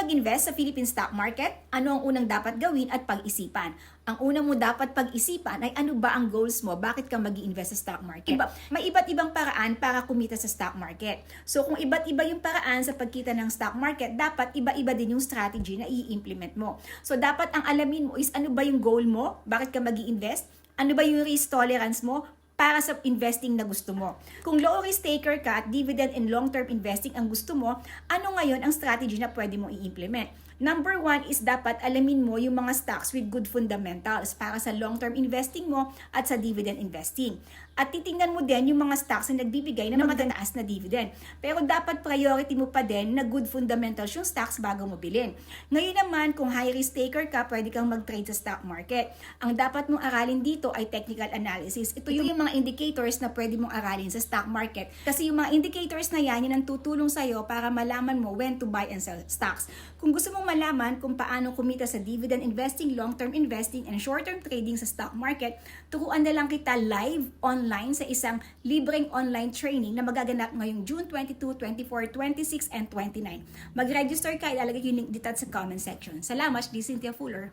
mag-invest sa Philippine stock market? Ano ang unang dapat gawin at pag-isipan? Ang una mo dapat pag-isipan ay ano ba ang goals mo? Bakit ka mag-i-invest sa stock market? May iba't ibang paraan para kumita sa stock market. So kung iba't iba yung paraan sa pagkita ng stock market, dapat iba-iba din yung strategy na i-implement mo. So dapat ang alamin mo is ano ba yung goal mo? Bakit ka mag-i-invest? Ano ba yung risk tolerance mo para sa investing na gusto mo? Kung low risk taker ka at dividend and long-term investing ang gusto mo, ano ngayon ang strategy na pwede mong i-implement? Number one is dapat alamin mo yung mga stocks with good fundamentals para sa long-term investing mo at sa dividend investing. At titingnan mo din yung mga stocks na nagbibigay ng magandang na dividend. Pero dapat priority mo pa din na good fundamentals yung stocks bago mo bilhin. Ngayon naman, kung high risk taker ka, pwede kang mag-trade sa stock market. Ang dapat mong aralin dito ay technical analysis. Ito yung mga indicators na pwede mong aralin sa stock market. Kasi yung mga indicators na yan ang tutulong sa'yo para malaman mo when to buy and sell stocks. Kung gusto mong malaman kung paano kumita sa dividend investing, long-term investing, and short-term trading sa stock market, turuan na lang kita live online sa isang libreng online training na magaganap ngayong June 22, 24, 26, and 29. Mag-register ka, ilalagay yung link dito sa comment section. Salamat, this is Cynthia Fuller.